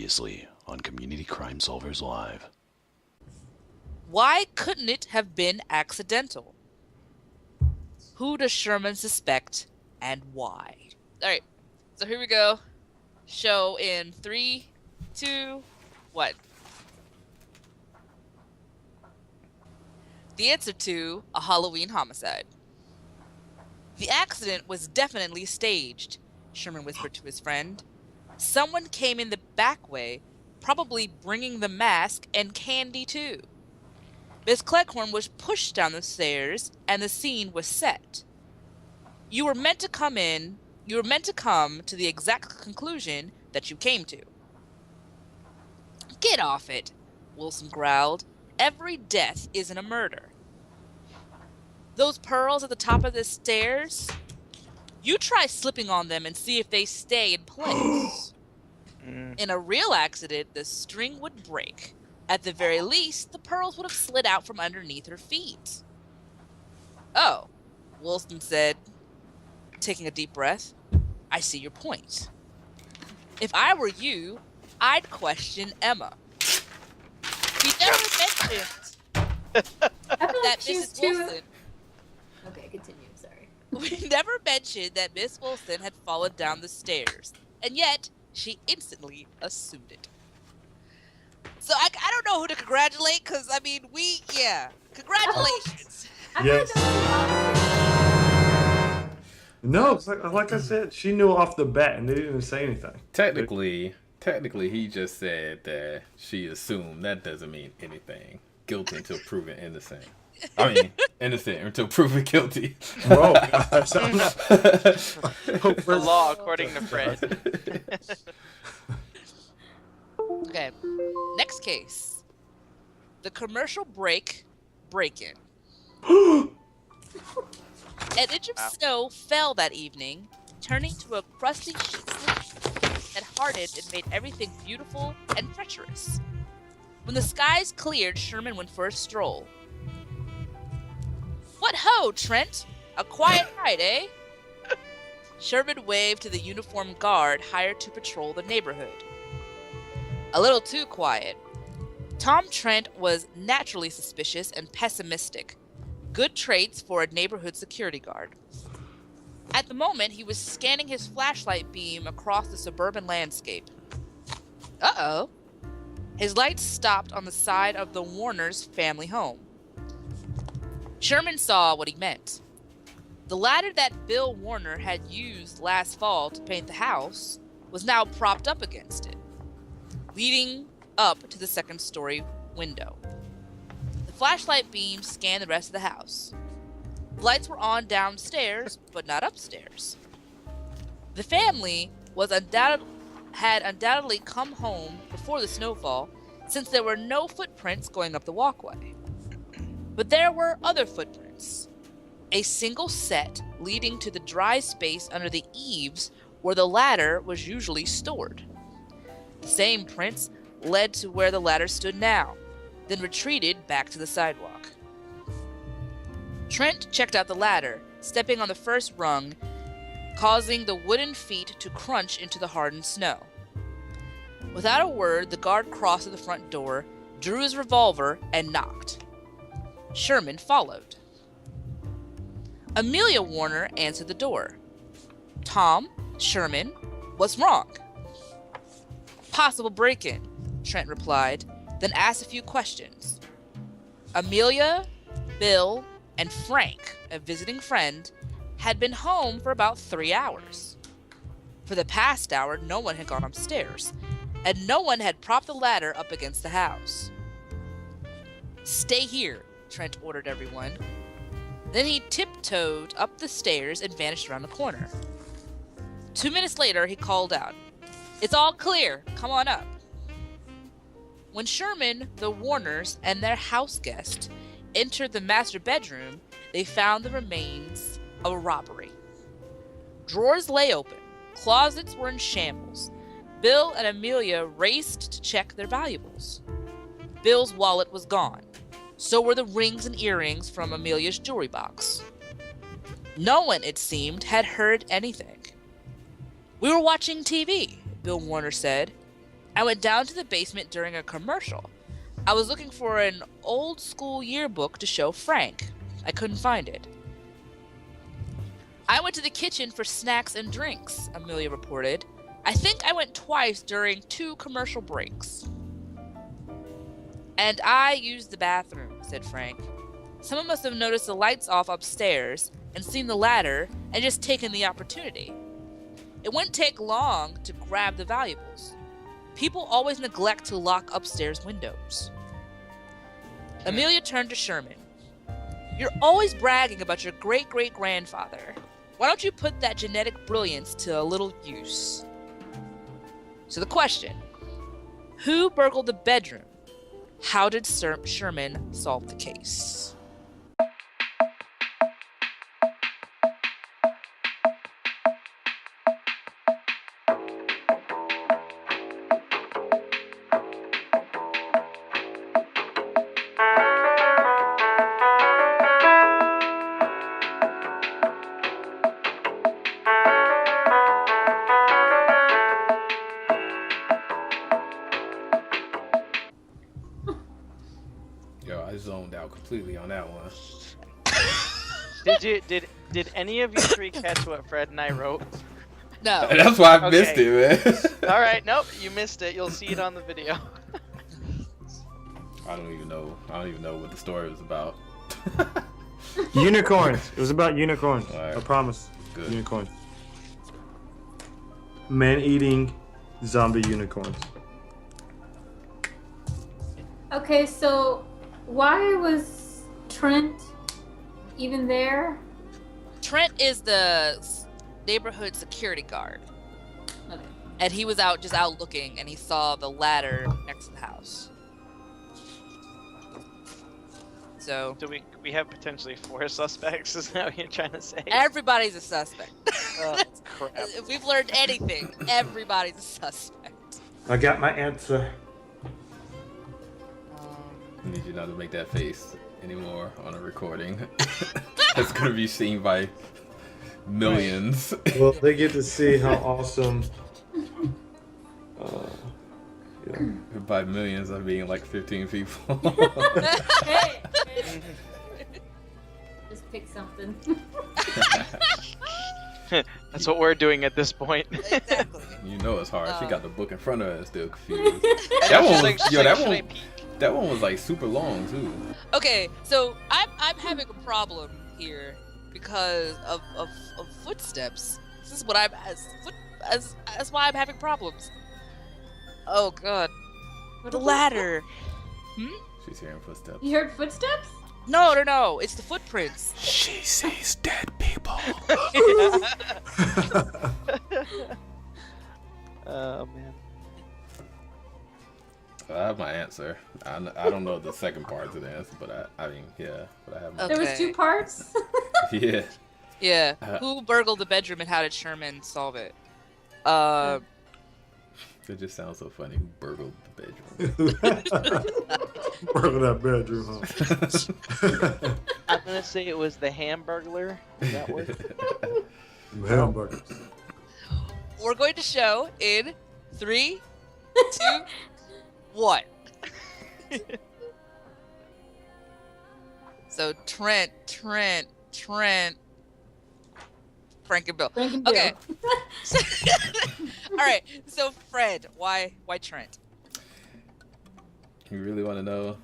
Previously on Community Crime Solvers Live. Why couldn't it have been accidental? Who does Sherman suspect and why? All right, so here we go. Show in 3, 2, 1. The answer to a Halloween homicide. The accident was definitely staged, Sherman whispered to his friend. Someone came in the back way, probably bringing the mask and candy too. Miss Cleghorn was pushed down the stairs, and the scene was set. You were meant to come to the exact conclusion that you came to. Get off it, Wilson growled. Every death isn't a murder. Those pearls at the top of the stairs? You try slipping on them and see if they stay in place. In a real accident, the string would break. At the very least, the pearls would have slid out from underneath her feet. Oh, Wilson said, taking a deep breath. I see your point. If I were you, I'd question Emma. We never mentioned that Mrs. Wilson... Okay, continue, sorry. We never mentioned that Miss Wilson had fallen down the stairs, and yet she instantly assumed it. So I don't know who to congratulate, because, congratulations. Yes. No, like I said, she knew off the bat and they didn't say anything. Technically, he just said that she assumed. That doesn't mean anything. Guilty until proven innocent. I mean, innocent until proven guilty. Bro, the law, according to Fred. Okay, next case. The commercial break-in. An inch of snow fell that evening, turning to a crusty sleet that hardened and made everything beautiful and treacherous. When the skies cleared, Sherman went for a stroll. What ho, Trent? A quiet night, eh? Sherman waved to the uniformed guard hired to patrol the neighborhood. A little too quiet. Tom Trent was naturally suspicious and pessimistic. Good traits for a neighborhood security guard. At the moment, he was scanning his flashlight beam across the suburban landscape. Uh-oh. His lights stopped on the side of the Warners' family home. Sherman saw what he meant. The ladder that Bill Warner had used last fall to paint the house was now propped up against it, leading up to the second-story window. The flashlight beam scanned the rest of the house. The lights were on downstairs, but not upstairs. The family had undoubtedly come home before the snowfall, since there were no footprints going up the walkway. But there were other footprints. A single set leading to the dry space under the eaves where the ladder was usually stored. The same prints led to where the ladder stood now, then retreated back to the sidewalk. Trent checked out the ladder, stepping on the first rung, causing the wooden feet to crunch into the hardened snow. Without a word, the guard crossed to the front door, drew his revolver, and knocked. Sherman followed. Amelia Warner answered the door. Tom, Sherman, what's wrong? Possible break-in, Trent replied, then asked a few questions. Amelia, Bill, and Frank, a visiting friend, had been home for about 3 hours. For the past hour, no one had gone upstairs, and no one had propped the ladder up against the house. Stay here, Trent ordered everyone. Then he tiptoed up the stairs and vanished around the corner. 2 minutes later, he called out, It's all clear, come on up. When Sherman, the Warners, and their house guest entered the master bedroom, they found the remains of a robbery. Drawers lay open, closets were in shambles. Bill and Amelia raced to check their valuables. Bill's wallet was gone. So were the rings and earrings from Amelia's jewelry box. No one, it seemed, had heard anything. We were watching TV, Bill Warner said. I went down to the basement during a commercial. I was looking for an old school yearbook to show Frank. I couldn't find it. I went to the kitchen for snacks and drinks, Amelia reported. I think I went twice during 2 commercial breaks. And I used the bathroom, said Frank. Someone must have noticed the lights off upstairs and seen the ladder and just taken the opportunity. It wouldn't take long to grab the valuables. People always neglect to lock upstairs windows. Amelia turned to Sherman. You're always bragging about your great-great-grandfather. Why don't you put that genetic brilliance to a little use? So the question, who burgled the bedroom? How did Sherman solve the case? Yo, I zoned out completely on that one. Did any of you 3 catch what Fred and I wrote? No. That's why I missed it, man. All right, nope, you missed it. You'll see it on the video. I don't even know what the story was about. Unicorns. It was about unicorns. Alright. I promise. Good. Unicorns. Man-eating zombie unicorns. Okay, so why was Trent even there? Trent is the neighborhood security guard. Okay. And he was just out looking, and he saw the ladder next to the house. So Do we have potentially 4 suspects? Is that what you're trying to say? everybody's a suspect. Oh, crap. If we've learned anything, everybody's a suspect. I got my answer. I need you not to make that face anymore on a recording. It's gonna be seen by millions. Well, they get to see how awesome. Yeah. By millions, I mean like 15 people. Hey! Just pick something. That's what we're doing at this point. Exactly. You know it's hard. She got the book in front of her and still confused. That one She's was, like, yo, that should I one, peek? that one was like super long too. Okay, so I'm having a problem here because of footsteps. This is what that's why I'm having problems. Oh god. The ladder. She's hearing footsteps. You heard footsteps? No, it's the footprints. She sees dead people. Oh man. I have my answer. I don't know the second part to the answer, but I mean, yeah, but I have my Okay. There was 2 parts? yeah. Yeah. Who burgled the bedroom and how did Sherman solve it? It just sounds so funny. Who burgled the bedroom? Burgle that bedroom, huh? I'm gonna say it was the Hamburglar. Does that work? Hamburgers. We're going to show in 3, 2, 1. So Trent, Frank and Bill. Frank and Bill. Okay. All right. So Fred, why Trent? You really want to know?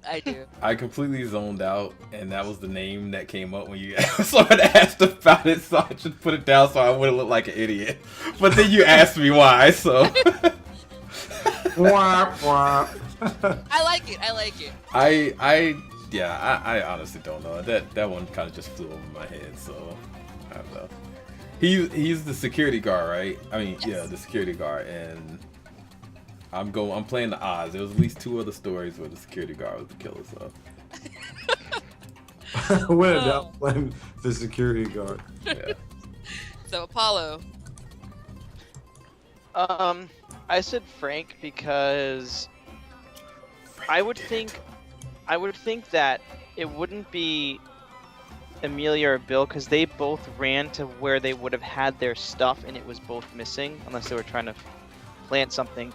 I do. I completely zoned out, and that was the name that came up when you someone asked about it, so I just put it down so I wouldn't look like an idiot. But then you asked me why, so. Wah, wah. I like it. I honestly don't know. That one kind of just flew over my head, so I don't know. He's the security guard, right? I mean, Yes. yeah, the security guard, and I'm playing the odds. There was at least 2 other stories where the security guard was the killer, so. When in doubt, blame the security guard. Yeah. So Apollo. I said Frank because I would think that it wouldn't be Amelia or Bill because they both ran to where they would have had their stuff and it was both missing unless they were trying to plant something.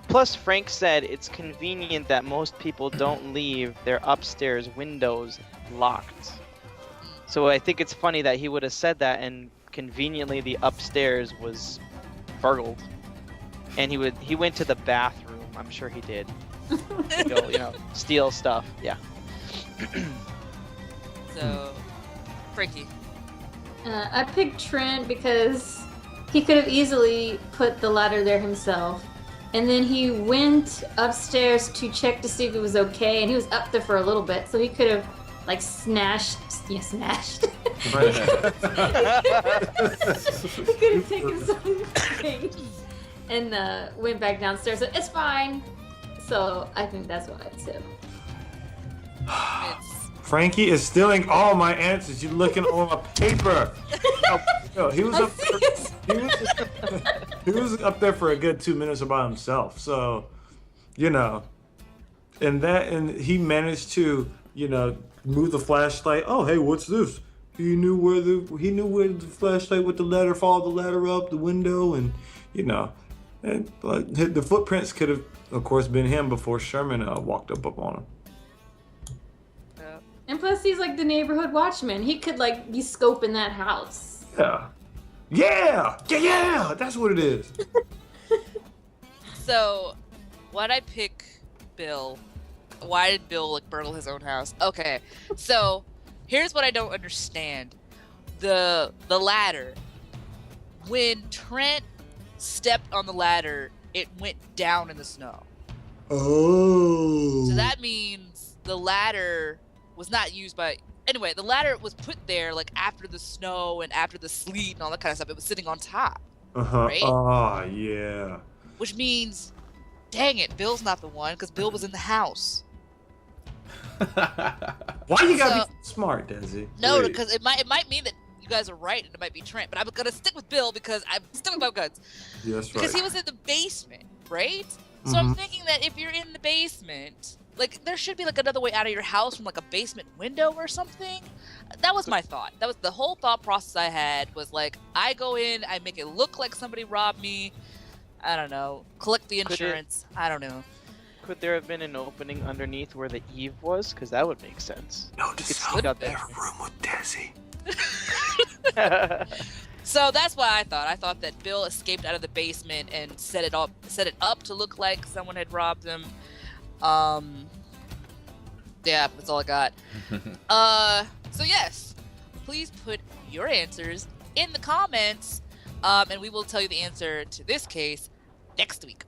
Plus, Frank said it's convenient that most people don't leave their upstairs windows locked. So I think it's funny that he would have said that, and conveniently the upstairs was burgled, and he went to the bathroom. I'm sure he did. To go, steal stuff. Yeah. So, Frankie. I picked Trent because he could have easily put the ladder there himself. And then he went upstairs to check to see if it was okay, and he was up there for a little bit, so he could have, like, smashed. He could have taken some things and went back downstairs. So it's fine. So I think that's why I too. Frankie is stealing all my answers. You're looking on my paper. No, he was up there. He was up there for a good 2 minutes by himself. So, and he managed to, move the flashlight. Oh, hey, what's this? He knew where the flashlight with the ladder, followed the ladder up the window, and the footprints could have, of course, been him before Sherman walked up on him. And plus, he's like the neighborhood watchman. He could like be scoping that house. Yeah. That's what it is. So, why'd I pick Bill? Why did Bill burgle his own house? Okay, so here's what I don't understand: the ladder. When Trent stepped on the ladder, it went down in the snow. Oh. So that means the ladder was not used by. Anyway, the ladder was put there like after the snow and after the sleet and all that kind of stuff. It was sitting on top. Right? Oh, yeah. Which means, dang it, Bill's not the one because Bill was in the house. Why you gotta be smart, Desi? No, Wait. because it might mean that you guys are right and it might be Trent, but I'm gonna stick with Bill because I'm sticking with my guns. Yes, Because right. he was in the basement, right? So I'm thinking that if you're in the basement, like there should be like another way out of your house from like a basement window or something. That was my thought. That was the whole thought process I had was like I go in, I make it look like somebody robbed me. I don't know. Collect the insurance. I don't know. Could there have been an opening underneath where the eave was? Because that would make sense. No, You could this sneak out there. room with Desi. So that's why I thought. I thought that Bill escaped out of the basement and set it up to look like someone had robbed him. Yeah, that's all I got. So yes, please put your answers in the comments, and we will tell you the answer to this case next week.